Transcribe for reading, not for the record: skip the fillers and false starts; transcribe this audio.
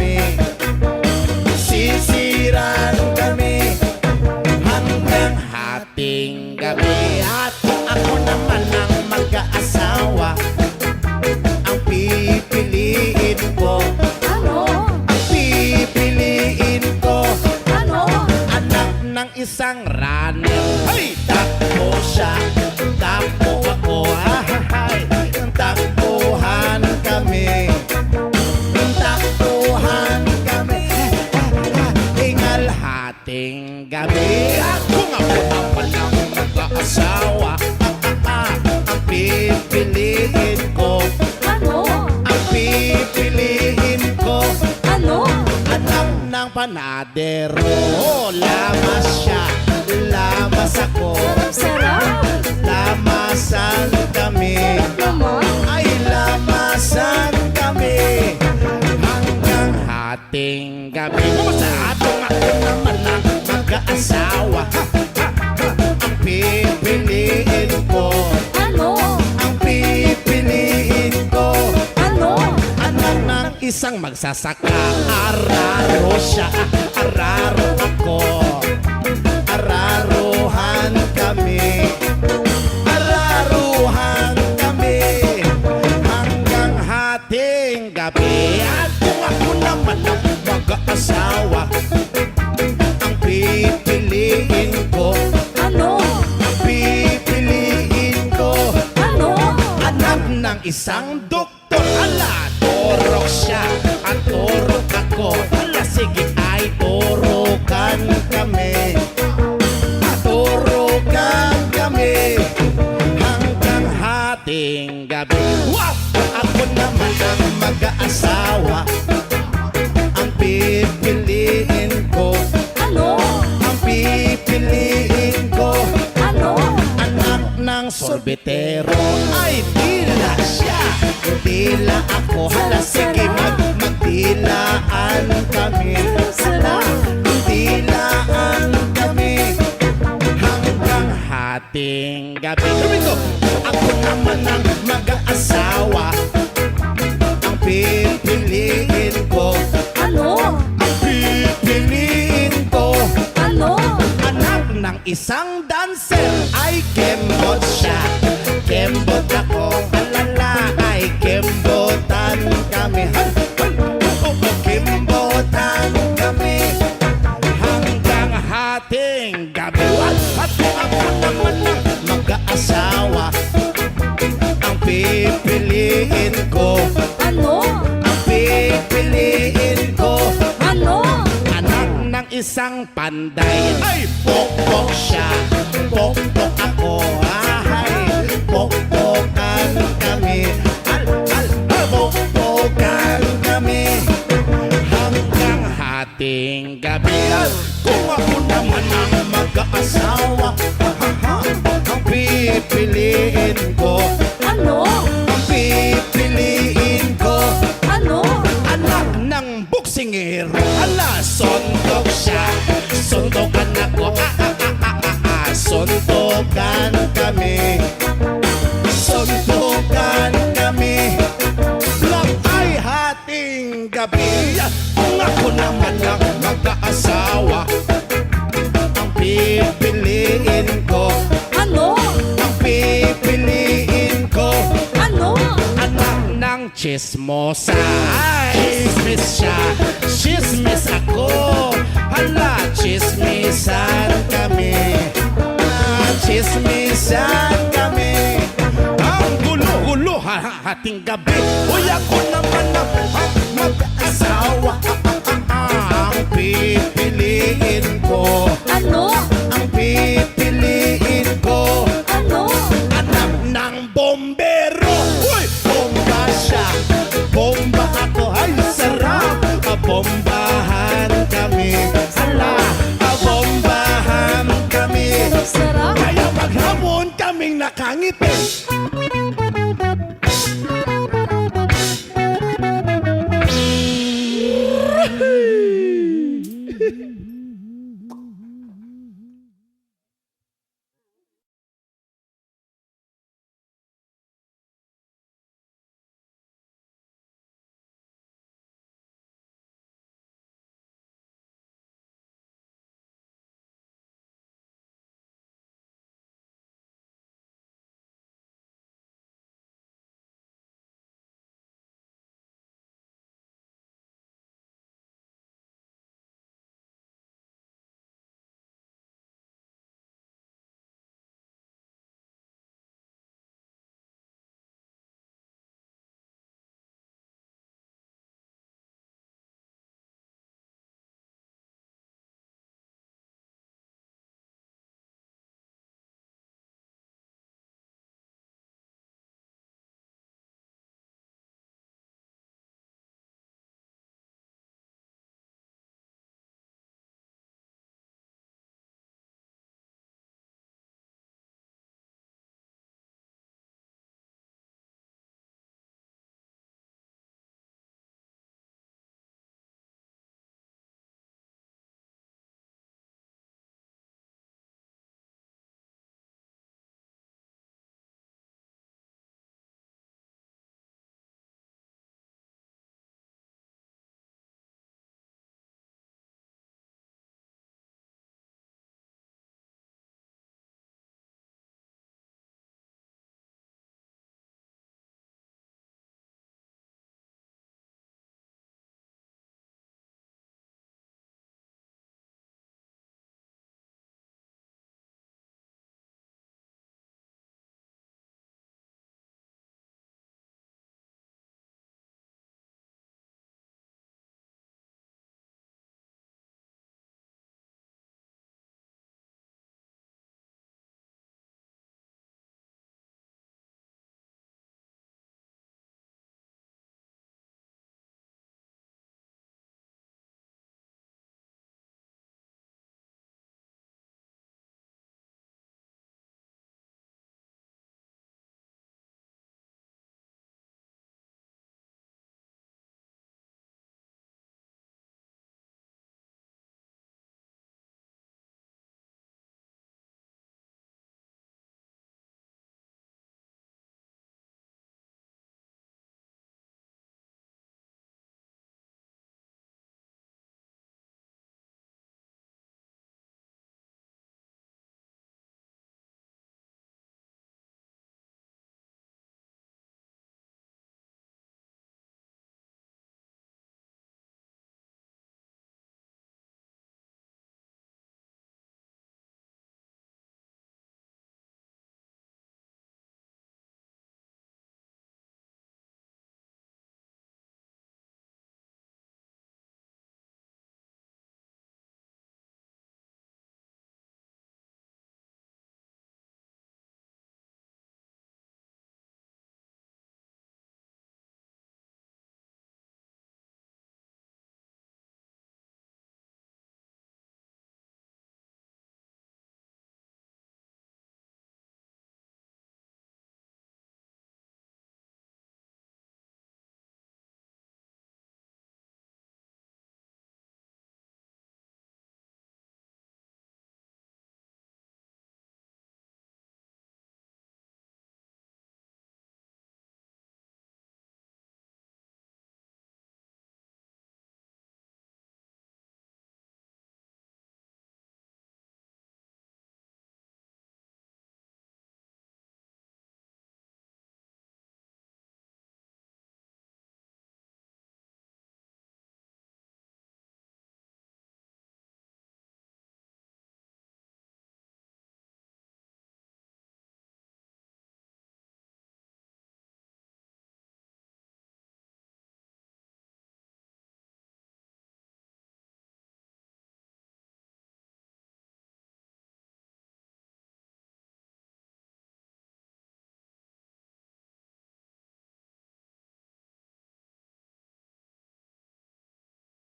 kami, sisiran kami hanggang hating gabi. At ako naman ang mag-aasawa, ang pipiliin ko. Ano? Ang pipiliin ko, Ano? anak ng isang runner. Hey! Takbo siya, takbo ako. Ay, takbuhan kami, takbuhan kami. Hingal hating gabi. Ako nga po naman ang mag-aasawa, ang pipiliin ko. Ano? Ang pipiliin ko, Ano? anak ng panadero. Lamas siya, lamas ako. Sarap! Lamasan kami, Naman? ay lamasan kami hanggang hating gabi. Sa atong ako naman ang mag-aasawa, ang pipiliin ko. Ano? Ang pipiliin ko, Ano? anak ng isang magsasaka. Araro siya, araro ako. Araruhan kami, araruhan kami hanggang hating gabi. At kung ako naman ang mag-aasawa, ang pipiliin ko, Ano? ang pipiliin ko, Ano? anak ng isang doktor. Ala, turok siya at turok ako. Ala, sige ay turukan kami, turukan kami hanggang hating gabi. Wow! Ako naman ang mag-aasawa, ang pipiliin ko. Ano? Ang pipiliin ko, Ano? anak ng sorbetero. Ay, dila siya, dila ako. Hala, sige, magdilaan kami. Sarap! Dilaan kami hanggang hating gabi. Sabi ko, ako naman ang mag-aasawa, ang pipiliin ko. Ano? Ang pipiliin ko, Ano? anak ng isang dancer. Ay, kembot siya, kembot ako. Alala, ay kembotan kami. Kembotan kami hanggang hating gabi. At ako naman ang mag-aasawa, ang pipiliin ko. Ano? Ang pipiliin ko, Ano? anak ng isang panday. Ay, pokpok siya, pokpok ako. Ay, pokpokan kami. Pokpokan kami hanggang hating gabi. At kung ako naman ang mag-aasawa, ang pipiliin ko, Ano? ang pipiliin ko, Ano? anak ng buksingero. Ala, sondok siya, sondokan ako. Sondokan kami, sondokan kami. Black ay hating gabi. Kung ako naman ang mag-aasawa, ang pipiliin ko, Ano? ang pipiliin ko, Ano? anak ng chismosa. Ay, chismis siya, chismis ako. Hala, chismisan kami. Chismisan kami. Ang gulo-gulo hating gabi. Uy, ako naman ang mag-asawa, ang pipiliin ko. Ano? Ang pipiliin ko, Ano? anak ng bombero. Uy, bomba siya, bomba ako. Ay, sarap. Bombahan kami. Hala, bombahan kami. Sarap! Kaya maghapon kaming nakangiti.